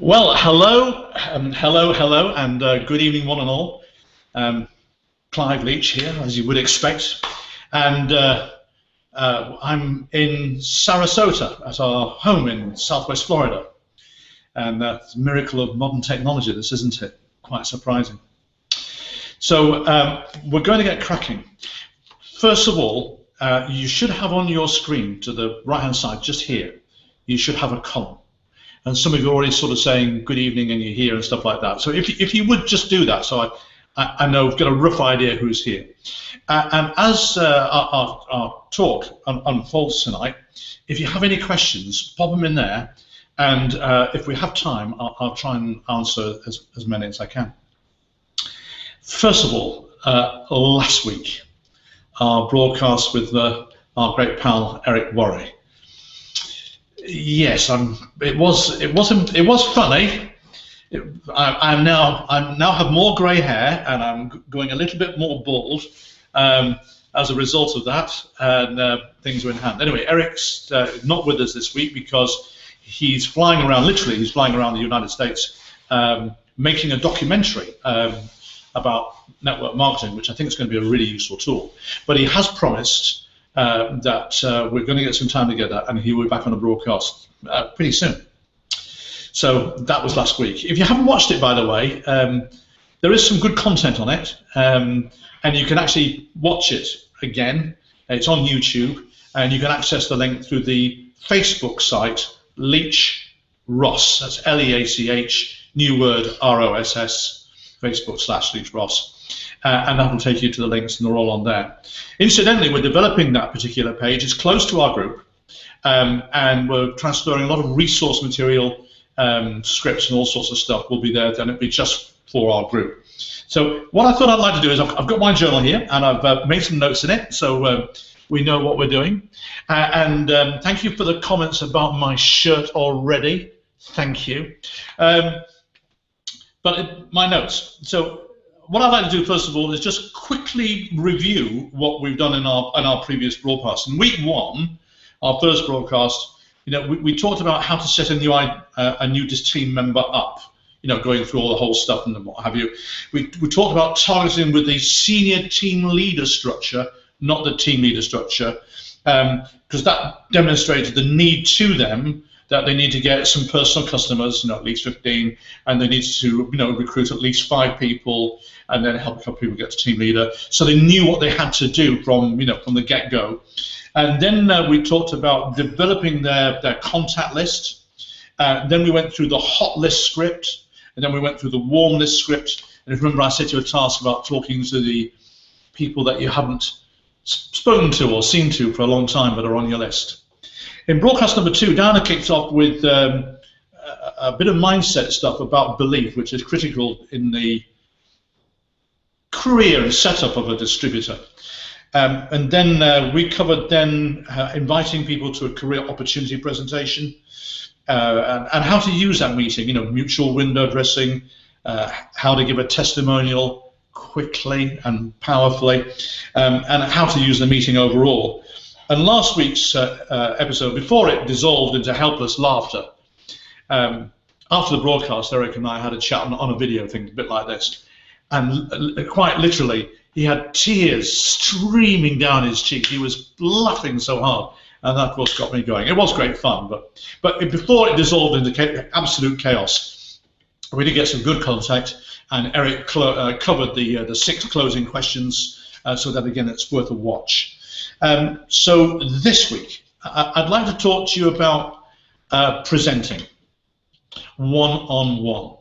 Well, hello, and good evening, one and all. Clive Leach here, as you would expect, and I'm in Sarasota at our home in Southwest Florida, and that's a miracle of modern technology. This isn't it? Quite surprising. So we're going to get cracking. First of all, you should have on your screen to the right-hand side, just here, you should have a column. And some of you are already sort of saying good evening and you're here and stuff like that. So if you would just do that, so I know I've got a rough idea who's here. And as our talk unfolds tonight, if you have any questions, pop them in there. And if we have time, I'll try and answer as many as I can. First of all, last week, our broadcast with our great pal Eric Worre. Yes, it was funny. I now have more grey hair and I'm going a little bit more bald as a result of that, and things are in hand. Anyway, Eric's not with us this week because he's flying around. Literally, he's flying around the United States making a documentary about network marketing, which I think is going to be a really useful tool. But he has promised that we're going to get some time together, and he will be back on the broadcast pretty soon. So that was last week. If you haven't watched it, by the way, there is some good content on it, and you can actually watch it again. It's on YouTube, and you can access the link through the Facebook site, Leach Ross. That's Leach, new word, ROSS, Facebook/Leach Ross. And that will take you to the links, and they're all on there. Incidentally, we're developing that particular page. It's close to our group, and we're transferring a lot of resource material, scripts and all sorts of stuff will be there, and it'll be just for our group. So what I thought I'd like to do is I've got my journal here, and I've made some notes in it, so we know what we're doing. And thank you for the comments about my shirt already. Thank you. But my notes. So what I'd like to do first of all is just quickly review what we've done in our previous broadcast. In week one, our first broadcast, we talked about how to set a new team member up. Going through all the whole stuff and what have you. We talked about targeting with the senior team leader structure, not the team leader structure, because that demonstrated the need to them that they need to get some personal customers, at least 15, and they need to, recruit at least 5 people, and then help a couple of people get to team leader. So they knew what they had to do from the get-go. And then we talked about developing their contact list. Then we went through the hot list script, and then we went through the warm list script. And if you remember, I set you a task about talking to the people that you haven't spoken to or seen to for a long time but are on your list. In broadcast number 2, Dana kicked off with a bit of mindset stuff about belief, which is critical in the career and setup of a distributor. And then we covered inviting people to a career opportunity presentation and how to use that meeting, mutual window dressing, how to give a testimonial quickly and powerfully, and how to use the meeting overall. And last week's episode, before it dissolved into helpless laughter, after the broadcast, Eric and I had a chat on a video thing, a bit like this. And quite literally, he had tears streaming down his cheeks. He was laughing so hard. And that, of course, got me going. It was great fun. But before it dissolved into absolute chaos, we did get some good contact. And Eric covered the 6 closing questions so that, again, it's worth a watch. So this week, I'd like to talk to you about presenting one-on-one.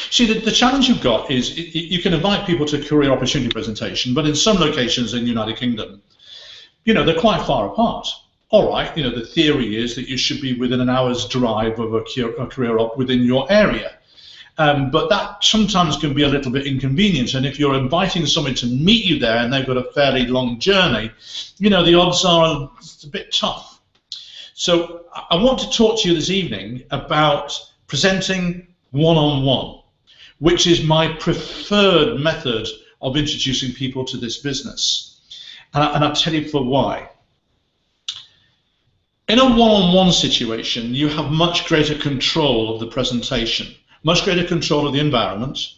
See, the challenge you've got is you can invite people to a career opportunity presentation, but in some locations in the United Kingdom, they're quite far apart. All right, the theory is that you should be within an hour's drive of a career op within your area. But that sometimes can be a little bit inconvenient, and if you're inviting someone to meet you there and they've got a fairly long journey, the odds are it's a bit tough. So I want to talk to you this evening about presenting one-on-one, which is my preferred method of introducing people to this business. And I'll tell you for why. In a one-on-one situation, you have much greater control of the presentation, much greater control of the environment,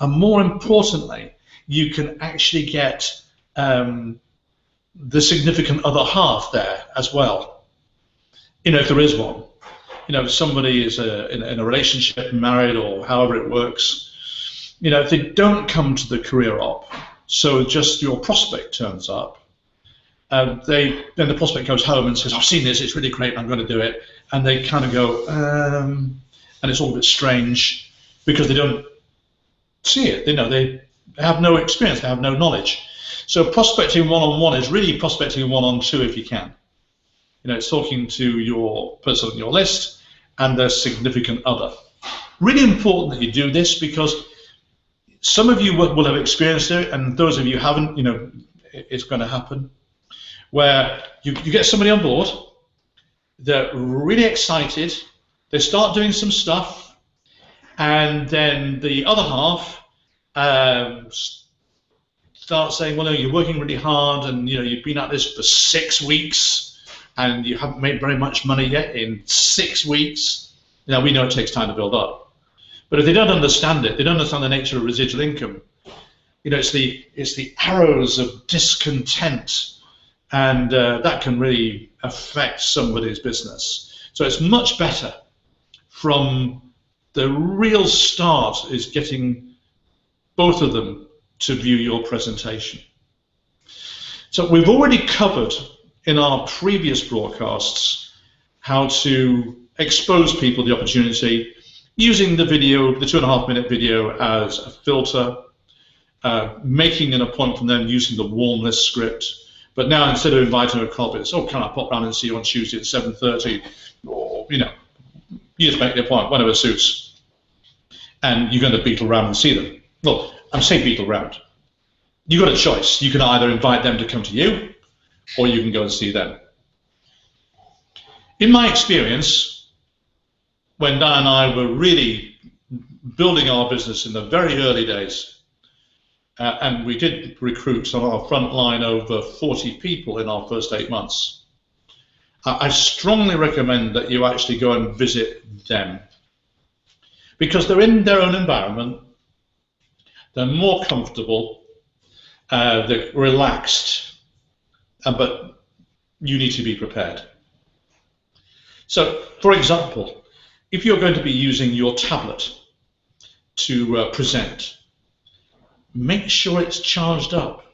and more importantly, you can actually get the significant other half there as well. You know, if there is one. You know, if somebody is in a relationship, married, or however it works, you know, if they don't come to the career op, so just your prospect turns up, then the prospect goes home and says, I've seen this, it's really great, I'm going to do it. And they kind of go, and it's all a bit strange because they don't see it. You know, they have no experience, they have no knowledge. So prospecting one-on-one is really prospecting one-on-two if you can. You know, it's talking to your person on your list and their significant other. Really important that you do this because some of you will have experienced it, and those of you who haven't, you know, it's going to happen, where you get somebody on board, they're really excited, they start doing some stuff, and then the other half start saying, well, no, you're working really hard, and you know, you've been at this for 6 weeks, and you haven't made very much money yet in 6 weeks. Now, we know it takes time to build up. But if they don't understand it, they don't understand the nature of residual income. You know, it's the arrows of discontent, and that can really affect somebody's business. So it's much better from the real start is getting both of them to view your presentation. So we've already covered in our previous broadcasts how to expose people to the opportunity using the video, the 2.5-minute video, as a filter, making an appointment from them using the warm list script. But now instead of inviting a coffee, it's, oh, can I pop round and see you on Tuesday at 7:30? Or, you know, you just make the appointment, whenever suits. And you're going to beetle around and see them. Well, I'm saying beetle around. You've got a choice. You can either invite them to come to you, or you can go and see them. In my experience, when Dan and I were really building our business in the very early days, and we did recruit on our front line over 40 people in our first 8 months, I strongly recommend that you actually go and visit them, because they're in their own environment, they're more comfortable, they're relaxed, but you need to be prepared. So, for example, if you're going to be using your tablet to present, make sure it's charged up.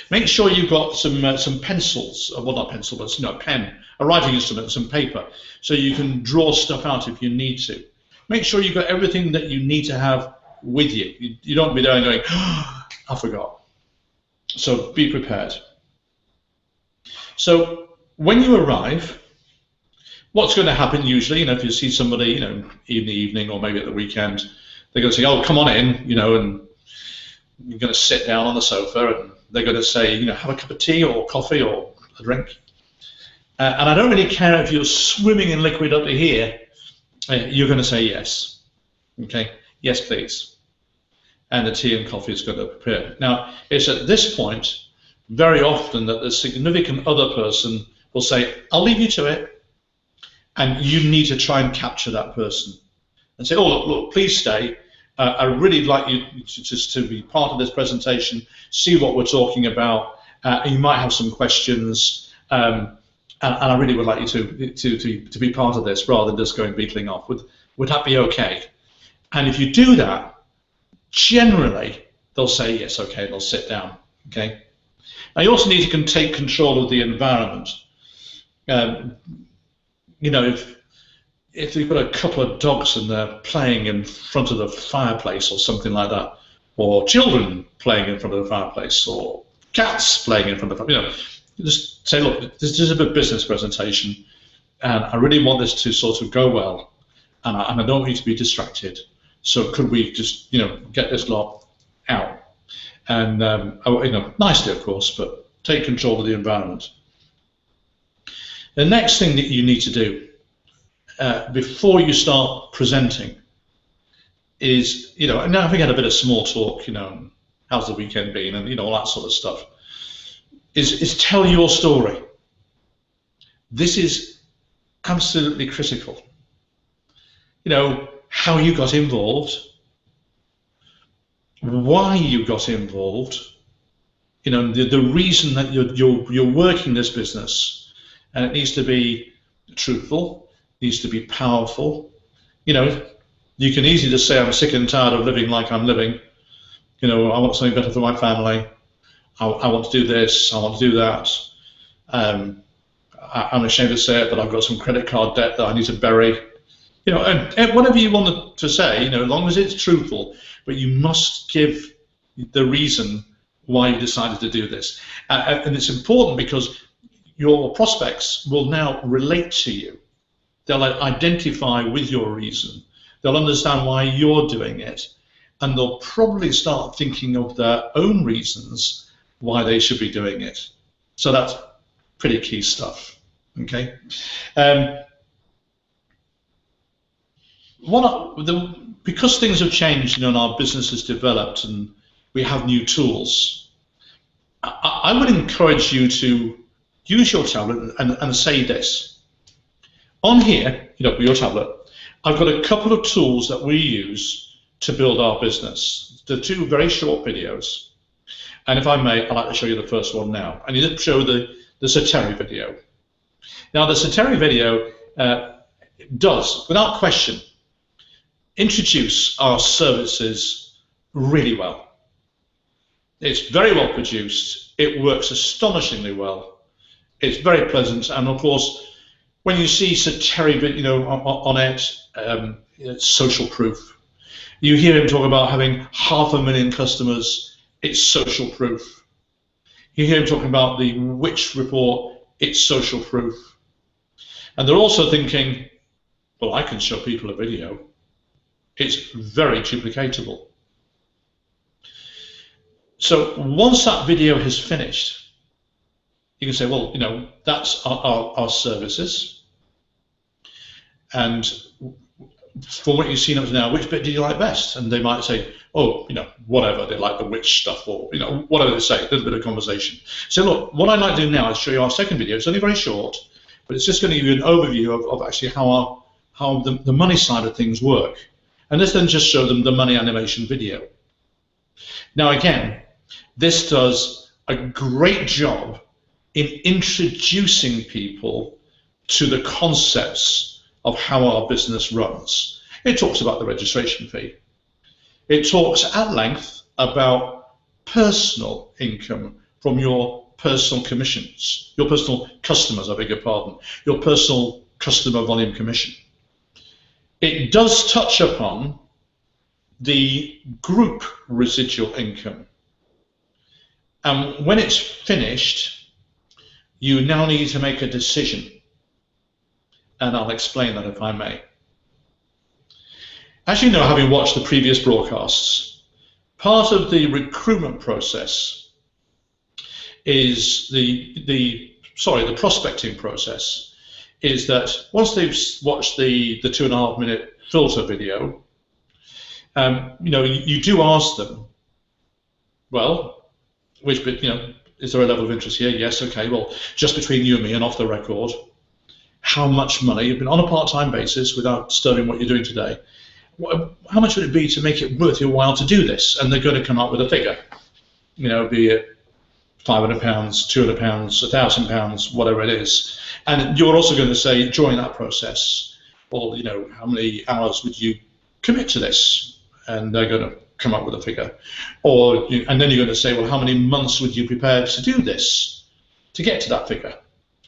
Make sure you've got some pencils, well, not pencil, but a pen, a writing instrument, some paper, so you can draw stuff out if you need to. Make sure you've got everything that you need to have with you. You don't be there and going, oh, I forgot. So be prepared. So when you arrive, what's going to happen usually, you know, if you see somebody, you know, in the evening or maybe at the weekend, they're going to say, oh, come on in, you know, and you're going to sit down on the sofa, and they're going to say, you know, have a cup of tea or coffee or a drink. And I don't really care if you're swimming in liquid up to here, you're going to say yes. Okay, yes, please. And the tea and coffee is going to prepare. Now, it's at this point very often that the significant other person will say, I'll leave you to it, and you need to try and capture that person and say, oh, look, please stay. I really like you to be part of this presentation, see what we're talking about. You might have some questions, and I really would like you to be part of this rather than just going beetling off. Would that be okay? And if you do that, generally they'll say yes, okay, they'll sit down. Okay. Now you also need to take control of the environment. You know, if you've got a couple of dogs and they're playing in front of the fireplace or something like that, or children playing in front of the fireplace, or cats playing in front of the fireplace, you know, just say, look, this is a business presentation, and I really want this to sort of go well, and I don't want you to be distracted. So could we just, you know, get this lot out, and you know, nicely, of course, but take control of the environment. The next thing that you need to do before you start presenting is, you know, now if we had a bit of small talk, you know, how's the weekend been, and you know, all that sort of stuff, is tell your story. this is absolutely critical. You know, how you got involved, why you got involved, you know, the reason that you're working this business, and it needs to be truthful, needs to be powerful. You know, you can easily just say, I'm sick and tired of living like I'm living. You know, I want something better for my family. I want to do this. I want to do that. I'm ashamed to say it, but I've got some credit card debt that I need to bury. You know, and whatever you want to say, you know, as long as it's truthful, but you must give the reason why you decided to do this. And it's important because your prospects will now relate to you. They'll identify with your reason. They'll understand why you're doing it. And they'll probably start thinking of their own reasons why they should be doing it. So that's pretty key stuff. Okay. Because things have changed, you know, and our business has developed, and we have new tools, I would encourage you to use your tablet and say this. On here, you know, with your tablet, I've got a couple of tools that we use to build our business. They're two very short videos. And if I may, I'd like to show you the first one now. I need to show the Ceteri video. Now, the Ceteri video does, without question, introduce our services really well. It's very well produced. It works astonishingly well. It's very pleasant, and of course, when you see Ceteri, you know, on it, it's social proof. You hear him talk about having 500,000 customers. It's social proof. You hear him talking about the Which report. It's social proof. And they're also thinking, well, I can show people a video. It's very duplicatable. So once that video has finished, you can say, well, you know, that's our services. And from what you've seen up to now, which bit did you like best? And they might say, oh, you know, whatever, they like the Which stuff, or, you know, whatever they say, a little bit of conversation. So look, what I'd like to do now is show you our second video. It's only very short, but it's just going to give you an overview of actually how the money side of things work. And let's then just show them the money animation video. Now again, this does a great job in introducing people to the concepts of how our business runs. It talks about the registration fee. It talks at length about personal income from your personal commissions, your personal customers, I beg your pardon, your personal customer volume commission. It does touch upon the group residual income. And when it's finished, you now need to make a decision. And I'll explain that if I may. As you know, having watched the previous broadcasts, part of the recruitment process is the prospecting process, is that once they've watched the 2.5-minute filter video, you know, you do ask them, well, which bit, you know, is there a level of interest here? Yes, okay, well, just between you and me and off the record, how much money, you've been on a part-time basis without disturbing what you're doing today, how much would it be to make it worth your while to do this? And they're going to come up with a figure, you know, be it £500, £200, £1,000, whatever it is. And you're also going to say during that process, well, you know, how many hours would you commit to this? And they're going to come up with a figure. And then you're going to say, well, how many months would you prepare to do this to get to that figure?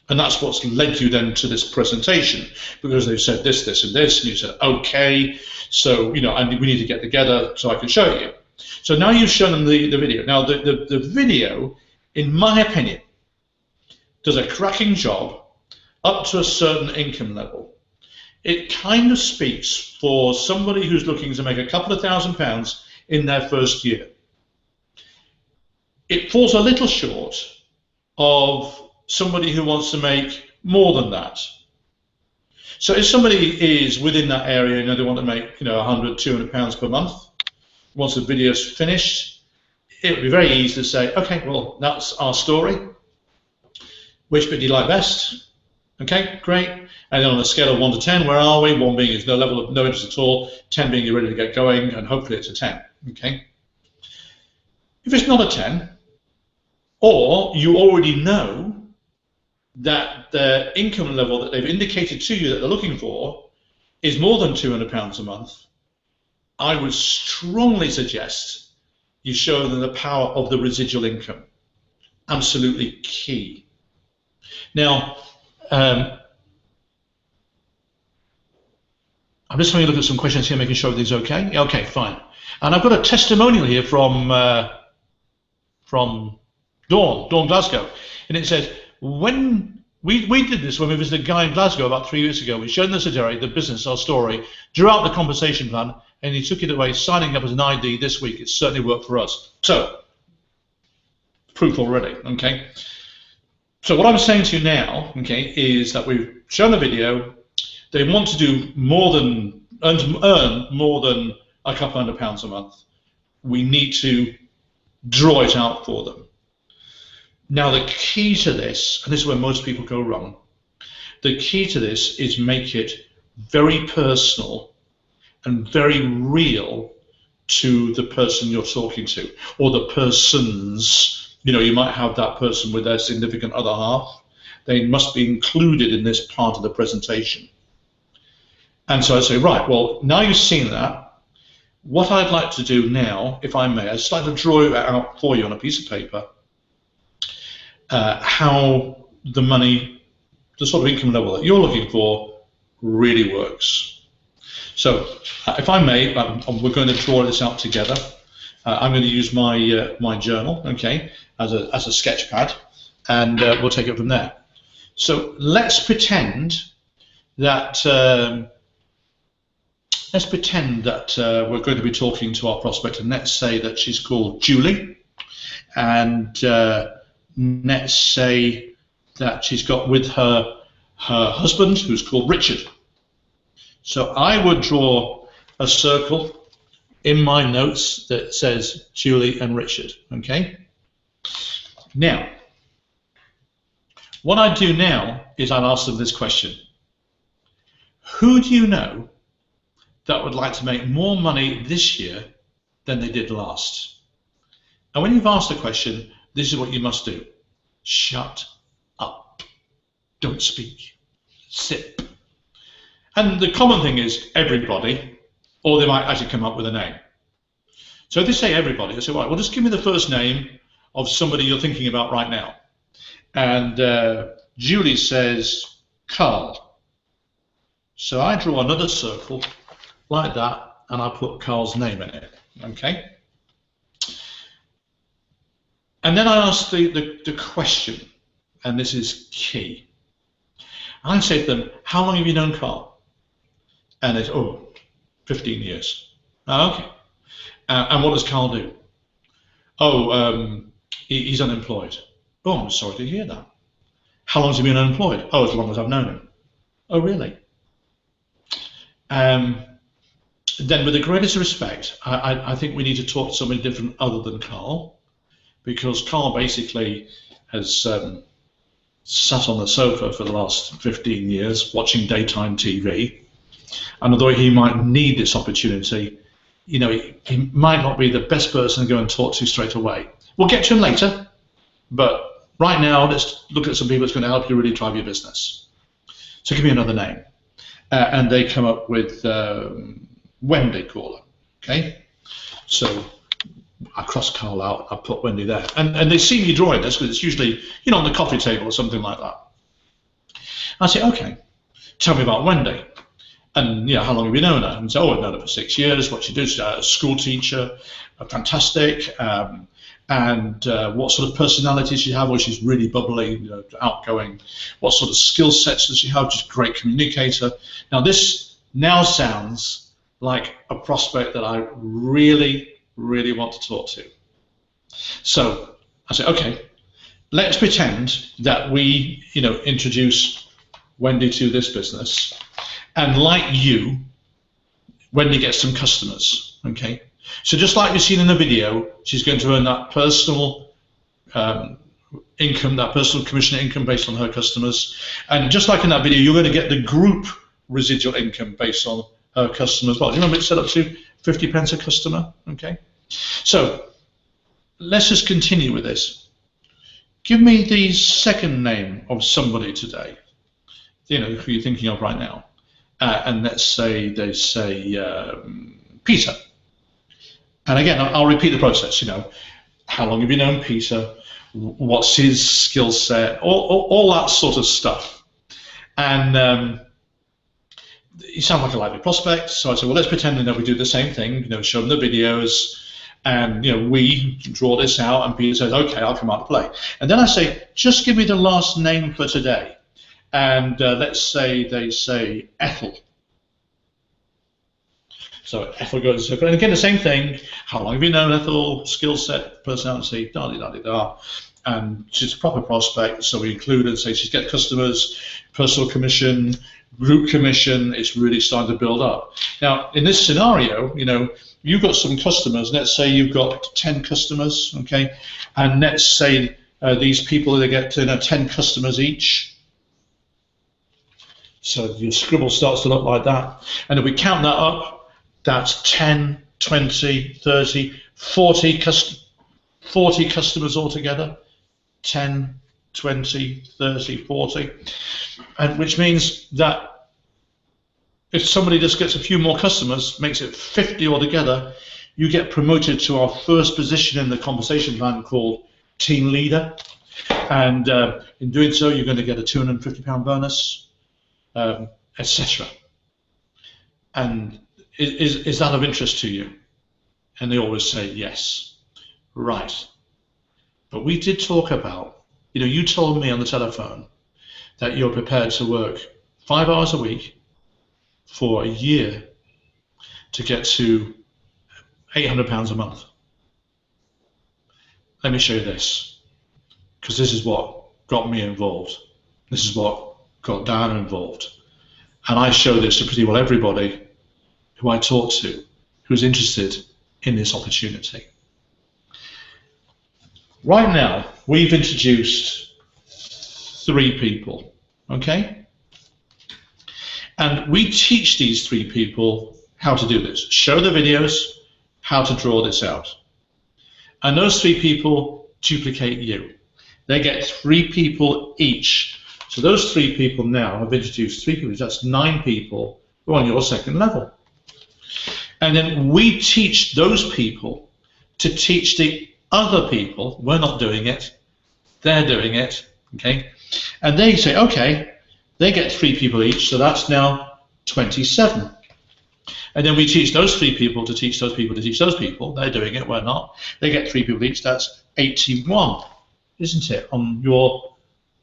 And that's what's led you then to this presentation, because they've said this, this, and this, and you said, okay, so, you know, and we need to get together so I can show you. So now you've shown them the video. Now, the video, in my opinion, does a cracking job up to a certain income level. It kind of speaks for somebody who's looking to make a couple of £1,000 in their first year. It falls a little short of somebody who wants to make more than that. So if somebody is within that area, you know, they want to make, you know, £100, £200 per month, once the video's finished, it would be very easy to say, okay, well, that's our story. Which bit do you like best? Okay, great. And then on a scale of 1 to 10, where are we? 1 being is no level of no interest at all, 10 being you're ready to get going, and hopefully it's a 10. Okay. If it's not a 10, or you already know that the income level that they've indicated to you that they're looking for is more than £200 a month, I would strongly suggest you show them the power of the residual income. Absolutely key. Now, I'm just going to look at some questions here, making sure everything's okay. Okay, fine. And I've got a testimonial here from Dawn Glasgow, and it says, when we did this when we visited a guy in Glasgow about 3 weeks ago. We showed him the Cedere, the business, our story, drew out the compensation plan, and he took it away, signing up as an ID this week. It certainly worked for us. So, proof already, okay? So what I'm saying to you now, okay, is that we've shown a video. They want to do more than, earn more than a couple £100 a month. We need to draw it out for them. Now the key to this, and this is where most people go wrong, the key to this is make it very personal and very real to the person you're talking to, or the persons. You know, you might have that person with their significant other half. They must be included in this part of the presentation. And so I say, right, well, now you've seen that, what I'd like to do now, if I may, I'd just like to draw it out for you on a piece of paper, how the money, the sort of income level that you're looking for really works. So if I may, we're going to draw this out together. I'm going to use my my journal, okay, as a sketch pad, and we'll take it from there. So let's pretend that we're going to be talking to our prospect, and let's say that she's called Julie, and let's say that she's got with her husband, who's called Richard. So I would draw a circle in my notes that says Julie and Richard, okay? Now, what I do now is I'll ask them this question. Who do you know that would like to make more money this year than they did last? And when you've asked the question, this is what you must do. Shut up. Don't speak. Sip. And the common thing is everybody, or they might actually come up with a name. So if they say everybody, they say, right, well, just give me the first name of somebody you're thinking about right now. And Julie says Carl. So I draw another circle like that, and I put Carl's name in it, okay? And then I ask the question, and this is key. I say to them, how long have you known Carl? And it's, 15 years. Oh, okay. And what does Carl do? He's unemployed. Oh, I'm sorry to hear that. How long has he been unemployed? Oh, as long as I've known him. Oh, really? Then with the greatest respect, I think we need to talk to somebody different other than Carl, because Carl basically has sat on the sofa for the last 15 years watching daytime TV. And although he might need this opportunity, you know, he might not be the best person to go and talk to straight away. We'll get to him later, but right now let's look at some people that's going to help you really drive your business. So give me another name. And they come up with Wendy, call her, okay? So I cross Carl out, I put Wendy there. And they see me drawing this, because it's usually, you know, on the coffee table or something like that. I say, okay, tell me about Wendy. And, you know, how long have you known her? And say, I've known her for 6 years. What she does, a school teacher, fantastic. And what sort of personality does she have? Well, she's really bubbly, you know, outgoing. What sort of skill sets does she have? Just a great communicator. Now, this now sounds like a prospect that I really, really want to talk to. So I say, okay, let's pretend that we, you know, introduce Wendy to this business. And like you, Wendy gets some customers, okay? So just like you've seen in the video, she's going to earn that personal income, that personal commission income based on her customers. And just like in that video, you're going to get the group residual income based on her customers. Well, you remember it's set up to 50 pence a customer, okay? So let's just continue with this. Give me the second name of somebody today, you know, who you're thinking of right now. And let's say they say Peter. And again, I'll repeat the process, you know. How long have you known Peter? What's his skill set? All that sort of stuff. And you sound like a likely prospect. So I said, well, let's pretend that we do the same thing, you know, show them the videos, and, you know, we draw this out, and Peter says, okay, I'll come out to play. And then I say, just give me the last name for today. And let's say they say Ethel. So Ethel goes, and again, the same thing. How long have you known Ethel? Skill set, personality, da-da-da-da-da. And she's a proper prospect, so we include and say she's got customers, personal commission, group commission. It's really starting to build up. Now, in this scenario, you know, you've got some customers. Let's say you've got 10 customers, okay? And let's say these people, they get 10 customers each. So your scribble starts to look like that. And if we count that up, that's 10, 20, 30, 40 customers altogether. 10, 20, 30, 40. And which means that if somebody just gets a few more customers, makes it 50 altogether, you get promoted to our first position in the compensation plan called team leader. And in doing so, you're going to get a £250 bonus, etc. And is that of interest to you? And they always say yes. Right. But we did talk about, you know, you told me on the telephone that you're prepared to work 5 hours a week for a year to get to £800 a month. Let me show you this, because this is what got me involved. This is what got Dan involved. And I show this to pretty well everybody who I talk to who's interested in this opportunity. Right now, we've introduced 3 people, okay? And we teach these 3 people how to do this. Show the videos, how to draw this out. And those 3 people duplicate you. They get 3 people each. So those 3 people now have introduced 3 people. That's 9 people who are on your second level. And then we teach those people to teach the other people. We're not doing it. They're doing it. Okay? And they say, okay, they get 3 people each, so that's now 27. And then we teach those 3 people to teach those people to teach those people. They're doing it, we're not. They get 3 people each, that's 81, isn't it, on your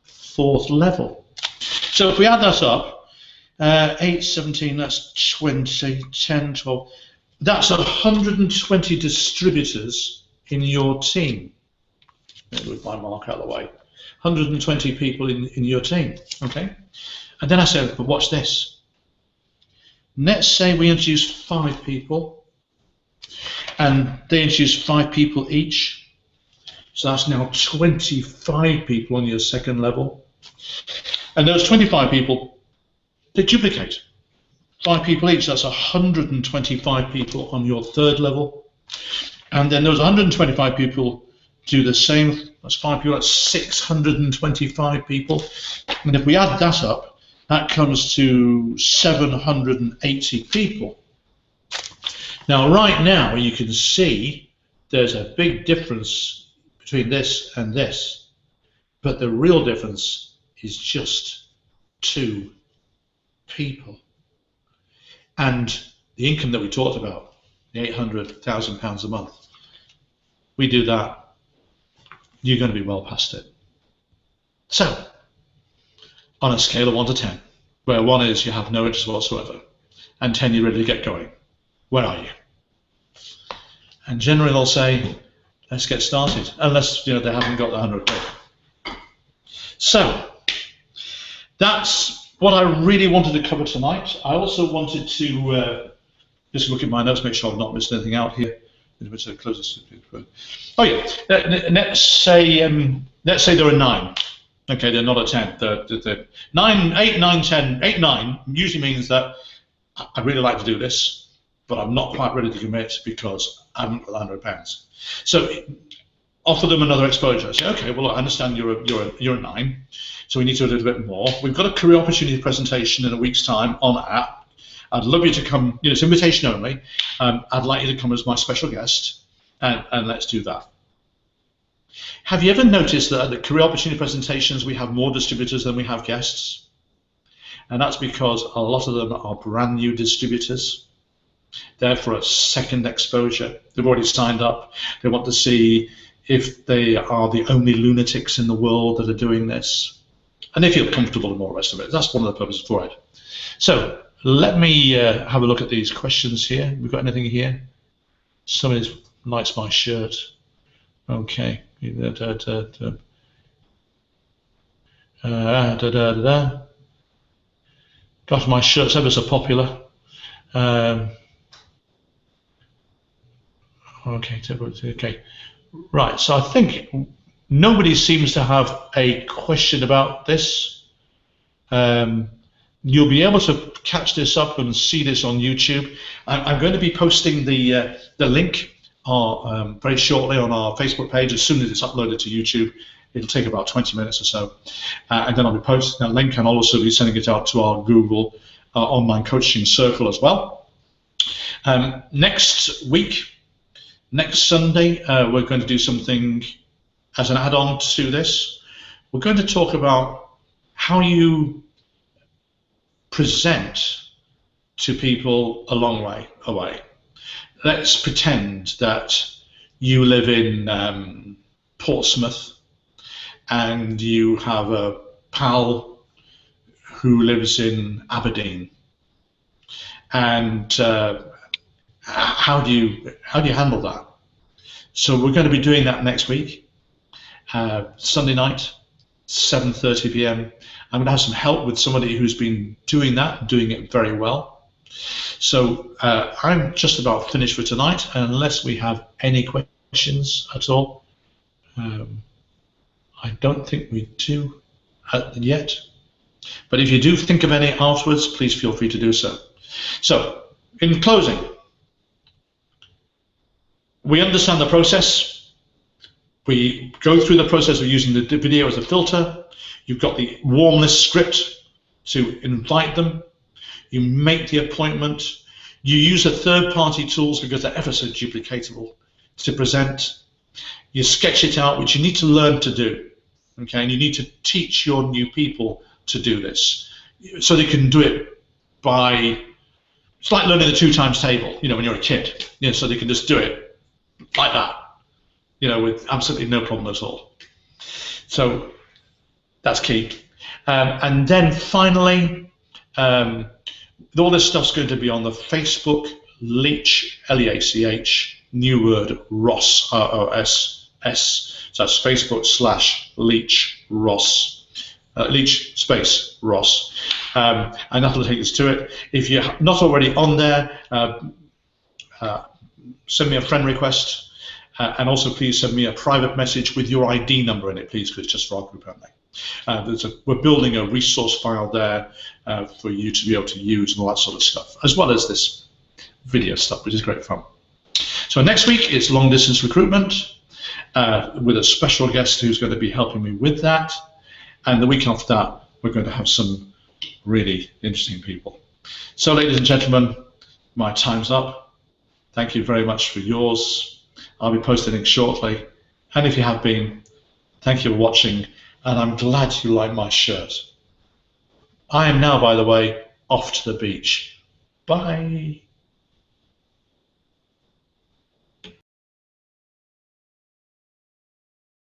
4th level. So if we add that up, 8, 17, that's 20, 10, 12, that's 120 distributors in your team. Move my mark out of the way. 120 people in your team, okay? And then I said, but watch this. Let's say we introduce 5 people, and they introduce 5 people each. So that's now 25 people on your second level. And those 25 people, they duplicate. 5 people each, that's 125 people on your 3rd level. And then those 125 people do the same, that's 5 people, that's 625 people. And if we add that up, that comes to 780 people. Now, right now, you can see there's a big difference between this and this, but the real difference is just 2 people. And the income that we talked about, the £800,000 a month, we do that, you're going to be well past it. So, on a scale of 1 to 10, where 1 is you have no interest whatsoever, and 10 you're ready to get going, where are you? And generally they'll say, let's get started, unless they haven't got the 100 quid. So, that's what I really wanted to cover tonight. I also wanted to just look at my notes, make sure I've not missed anything out here. Oh yeah. Let's say there are 9. Okay, they're not a 10. They're 9, 8, 9, 10. 8, 9 usually means that I really like to do this, but I'm not quite ready to commit because I haven't got £100. So offer them another exposure. Say, okay, well, I understand you're a 9, so we need to do a little bit more. We've got a career opportunity presentation in a week's time on app. I'd love you to come. It's invitation only. I'd like you to come as my special guest, and let's do that. Have you ever noticed that at the career opportunity presentations we have more distributors than we have guests? And that's because a lot of them are brand new distributors. They're for a second exposure. They've already signed up. They want to see if they are the only lunatics in the world that are doing this. And they feel comfortable and all the rest of it. That's one of the purposes for it. So let me have a look at these questions here. We've got anything here? Somebody likes my shirt. Okay. Gosh, my shirt's ever so popular. Okay. Right, so I think nobody seems to have a question about this. You'll be able to catch this up and see this on YouTube. I'm going to be posting the link very shortly on our Facebook page as soon as it's uploaded to YouTube. It'll take about 20 minutes or so. And then I'll be posting that link, and I'll also be sending it out to our Google online coaching circle as well. Next week, next Sunday, we're going to do something as an add-on to this. We're going to talk about how you present to people a long way away. Let's pretend that you live in Portsmouth and you have a pal who lives in Aberdeen. And how do you handle that? So we're going to be doing that next week, Sunday night, 7:30 p.m. I'm going to have some help with somebody who's been doing that, doing it very well. So I'm just about finished for tonight, unless we have any questions at all. I don't think we do yet. But if you do think of any afterwards, please feel free to do so. So, in closing, we understand the process. We go through the process of using the video as a filter. You've got the warm list script to invite them. You make the appointment. You use the third-party tools because they're ever so duplicatable to present. You sketch it out, which you need to learn to do. Okay, and you need to teach your new people to do this so they can do it by. It's like learning the 2 times table, when you're a kid. So they can just do it like that, with absolutely no problem at all. So that's key. And then finally, all this stuff's going to be on the Facebook Leach, L-E-A-C-H, new word, Ross, R-O-S-S. So that's Facebook/Leach Ross, Leach space Ross. And that'll take us to it. If you're not already on there, send me a friend request, and also please send me a private message with your ID number in it, please, because it's just for our group only. We're building a resource file there for you to be able to use and all that sort of stuff, as well as this video stuff, which is great fun. So next week is long distance recruitment with a special guest who's going to be helping me with that. And the week after that, we're going to have some really interesting people. So, ladies and gentlemen, my time's up. Thank you very much for yours. I'll be posting it shortly. And if you have been, thank you for watching. And I'm glad you like my shirt. I am now, by the way, off to the beach. Bye.